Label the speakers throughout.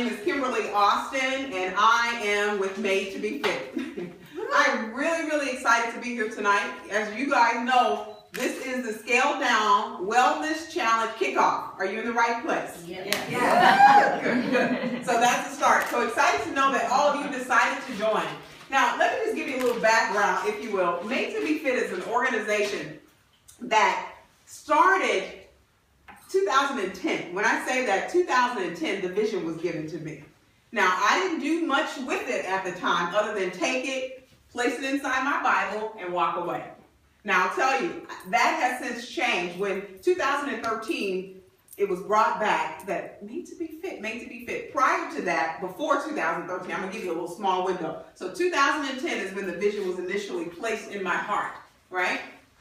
Speaker 1: name is Kimberly Austin, and I am with Made2Bfit. I'm really excited to be here tonight. As you guys know, this is the Scale Down Wellness Challenge kickoff. Are you in the right place?
Speaker 2: Yeah.
Speaker 1: Good. So that's the start. So excited to know that all of you decided to join. Now, let me just give you a little background, if you will. Made2Bfit is an organization that started 2010. When I say that, 2010, the vision was given to me. Now, I didn't do much with it at the time other than take it, place it inside my Bible, and walk away. Now, I'll tell you, that has since changed. When 2013, it was brought back that Made2Bfit. Prior to that, before 2013, I'm going to give you a little small window. So 2010 is when the vision was initially placed in my heart, right?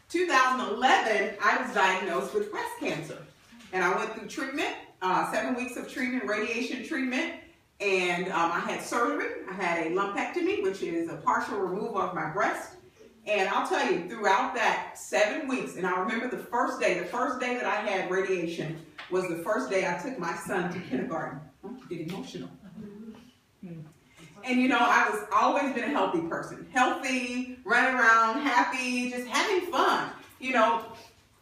Speaker 1: 2011, I was diagnosed with breast cancer. And I went through treatment, 7 weeks of treatment, radiation treatment, and I had surgery. I had a lumpectomy, which is a partial removal of my breast. And I'll tell you, throughout that 7 weeks, and I remember the first day that I had radiation was the first day I took my son to kindergarten. I'm getting emotional. And you know, I was always been a healthy person. Healthy, running around, happy, just having fun, you know.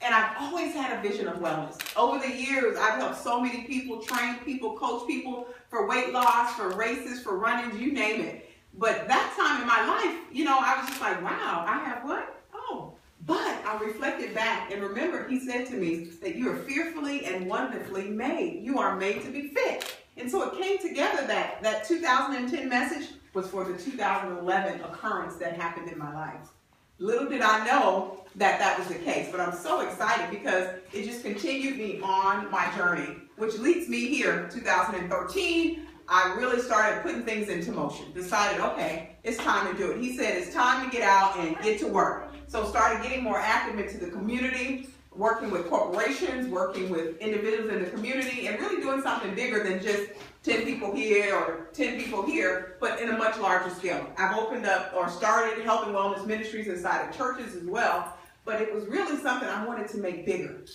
Speaker 1: And I've always had a vision of wellness. Over the years, I've helped so many people, train people, coach people for weight loss, for races, for running, you name it. But that time in my life, you know, I was just like, wow, I have what? Oh. But I reflected back and remember, he said to me that you are fearfully and wonderfully made. You are made to be fit. And so it came together that 2010 message was for the 2011 occurrence that happened in my life. Little did I know that that was the case, but I'm so excited because it just continued me on my journey, which leads me here, 2013. I really started putting things into motion, decided, okay, it's time to do it. He said, it's time to get out and get to work. So started getting more active into the community, working with corporations, working with individuals in the community, and really doing something bigger than just 10 people here or 10 people here, but in a much larger scale. I've opened up or started health and wellness ministries inside of churches as well, but it was really something I wanted to make bigger.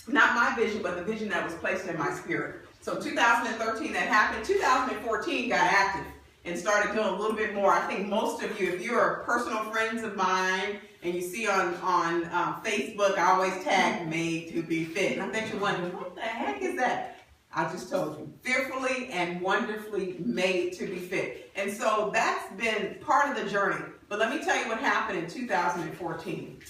Speaker 1: Not my vision, but the vision that was placed in my spirit. So 2013 that happened. 2014 got active and started doing a little bit more. I think most of you, if you're personal friends of mine and you see on Facebook, I always tag Made2Bfit. And I bet you're wondering, what the heck is that? I just told you, fearfully and wonderfully made to be fit. And so that's been part of the journey. But let me tell you what happened in 2014.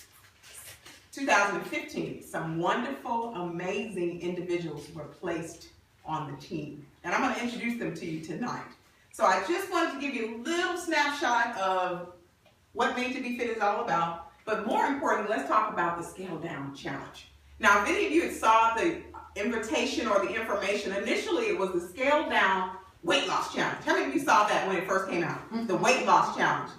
Speaker 1: 2015, some wonderful, amazing individuals were placed on the team. And I'm going to introduce them to you tonight. So I just wanted to give you a little snapshot of what Made2Bfit is all about. But more importantly, let's talk about the Scale Down Challenge. Now, if any of you had saw the invitation or the information, initially it was the Scale Down Weight Loss Challenge. How many of you saw that when it first came out? The Weight Loss Challenge.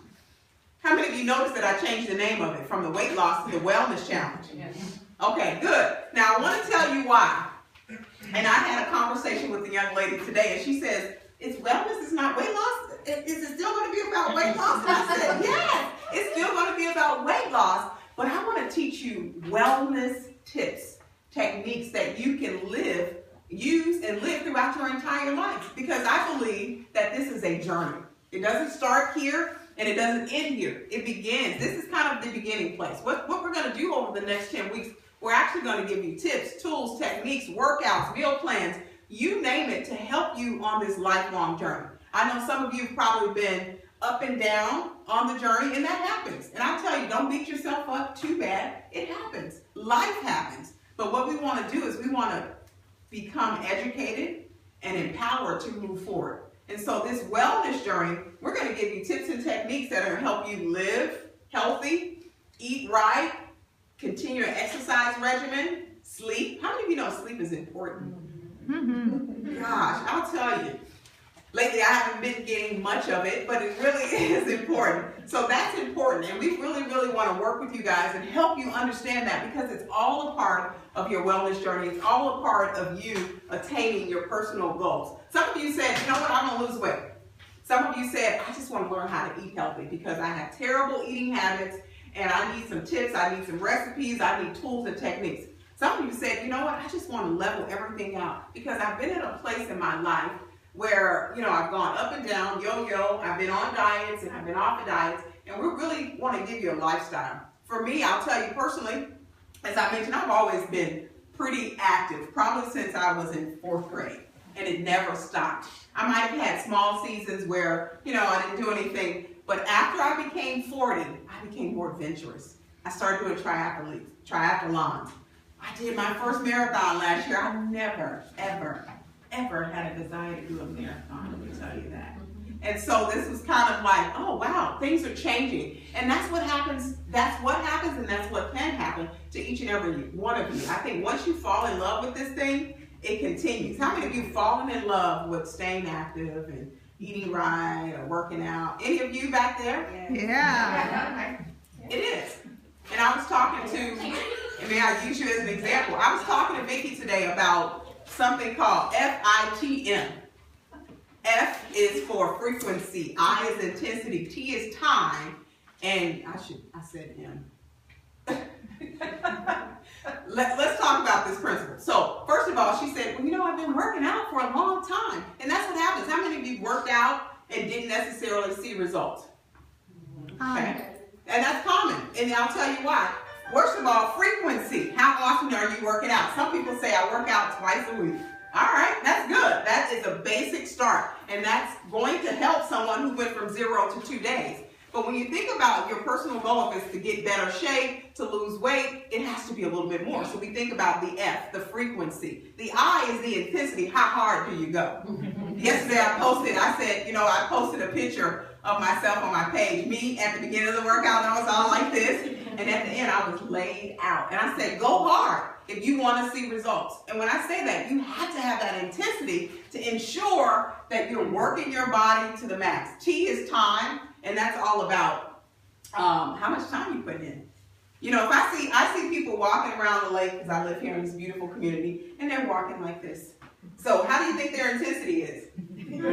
Speaker 1: How many of you noticed that I changed the name of it from the Weight Loss to the Wellness Challenge? Yes. Okay, good. Now, I want to tell you why. And I had a conversation with a young lady today, and she says, it's wellness, it's not weight loss? Is it still going to be about weight loss? And I said, yes, it's still going to be about weight loss, but I want to teach you wellness tips, techniques that you can use and live throughout your entire life. Because I believe that this is a journey. It doesn't start here and it doesn't end here. It begins. This is kind of the beginning place. What we're going to do over the next 10 weeks, we're actually going to give you tips, tools, techniques, workouts, meal plans, you name it, to help you on this lifelong journey. I know some of you have probably been up and down on the journey, and that happens. And I tell you, don't beat yourself up too bad. It happens. Life happens. But what we want to do is we want to become educated and empowered to move forward. And so this wellness journey, we're going to give you tips and techniques that are going to help you live healthy, eat right, continue an exercise regimen, sleep. How many of you know sleep is important? Gosh, I'll tell you. Lately, I haven't been getting much of it, but it really is important. So that's important, and we really want to work with you guys and help you understand that, because it's all a part of your wellness journey. It's all a part of you attaining your personal goals. Some of you said, you know what, I'm going to lose weight. Some of you said, I just want to learn how to eat healthy because I have terrible eating habits and I need some tips, I need some recipes, I need tools and techniques. Some of you said, you know what, I just want to level everything out because I've been at a place in my life where I've gone up and down, yo-yo, I've been on diets and I've been off of diets, and we really want to give you a lifestyle. For me, I'll tell you personally, as I mentioned, I've always been pretty active, probably since I was in 4th grade, and it never stopped. I might have had small seasons where, I didn't do anything, but after I became 40, I became more adventurous. I started doing triathlons. I did my first marathon last year. I never, ever, ever had a desire to do a marathon, let me tell you that. And so this was kind of like, oh wow, things are changing. And that's what happens, and that's what can happen to each and every one of you. I think once you fall in love with this thing, it continues. How many of you have fallen in love with staying active and eating right or working out? Any of you back there?
Speaker 2: Yeah.
Speaker 1: It is. And I was talking to, and may I use you as an example, I was talking to Vicki today about something called FITM. F is for frequency, I is intensity, T is time, and I said M. Let's talk about this principle. So, first of all, she said, well, I've been working out for a long time. And that's what happens. How many of you worked out and didn't necessarily see results? Okay. And that's common. And I'll tell you why. First of all, frequency. How often are you working out? Some people say I work out twice a week. All right, that's good. That is a basic start. And that's going to help someone who went from 0 to 2 days. But when you think about your personal goal, if it's to get better shape, to lose weight, it has to be a little bit more. So we think about the F, the frequency. The I is the intensity. How hard do you go? Yesterday I posted a picture of myself on my page. Me at the beginning of the workout, I was all like this. And at the end, I was laid out. And I said, go hard if you want to see results. And when I say that, you have to have that intensity to ensure that you're working your body to the max. T is time. And that's all about how much time you put in. If I see people walking around the lake, because I live here in this beautiful community, and they're walking like this. So how do you think their intensity is? And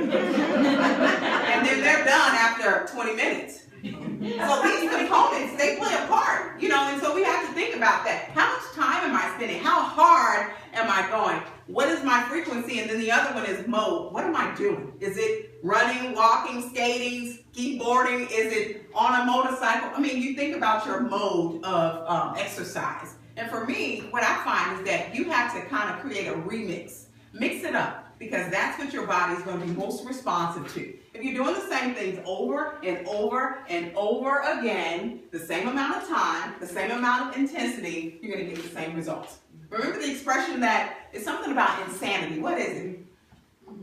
Speaker 1: then they're done after 20 minutes. So these components, they play a part, and so we have to think about that. How much time am I spending? How hard am I going? What is my frequency? And then the other one is mode. What am I doing? Is it running, walking, skating, skateboarding? Is it on a motorcycle? I mean, you think about your mode of exercise. And for me, what I find is that you have to kind of create a remix. Mix it up, because that's what your body is going to be most responsive to. If you're doing the same things over and over and over again, the same amount of time, the same amount of intensity, you're going to get the same results. Remember the expression that it's something about insanity. What is it?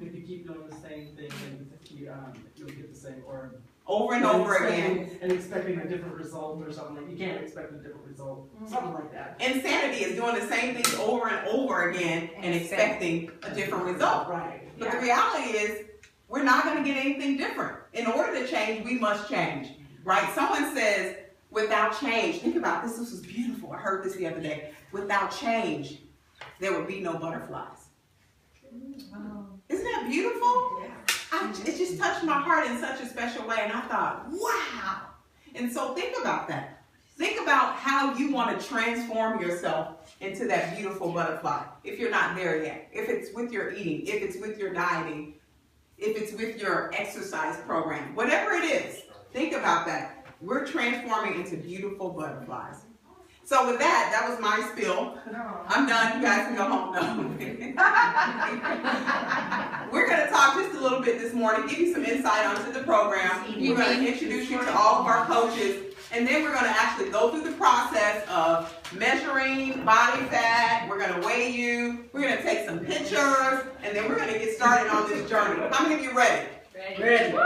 Speaker 3: If you keep doing the same thing, you'll get the same, or
Speaker 1: over and over again.
Speaker 3: And expecting a different result or something. Like you can't expect a different result. Something like that.
Speaker 1: Insanity is doing the same things over and over again and expecting a different result.
Speaker 3: Right.
Speaker 1: But the reality is, we're not going to get anything different. In order to change, we must change. Right? Someone says, without change, think about this. This was beautiful. I heard this the other day. Without change, there would be no butterflies.
Speaker 2: Wow.
Speaker 1: Isn't that beautiful? Yeah. It just touched my heart in such a special way, and I thought, wow. And so think about that. Think about how you want to transform yourself into that beautiful butterfly, if you're not there yet. If it's with your eating, if it's with your dieting, if it's with your exercise program, whatever it is, think about that. We're transforming into beautiful butterflies. So with that, that was my spiel. I'm done. You guys can go home now. We're going to talk just a little bit this morning, give you some insight onto the program. We're going to introduce you to all of our coaches, and then we're going to actually go through the process of measuring body fat. We're going to weigh you. We're going to take some pictures, and then we're going to get started on this journey. How many of you ready?
Speaker 2: Ready.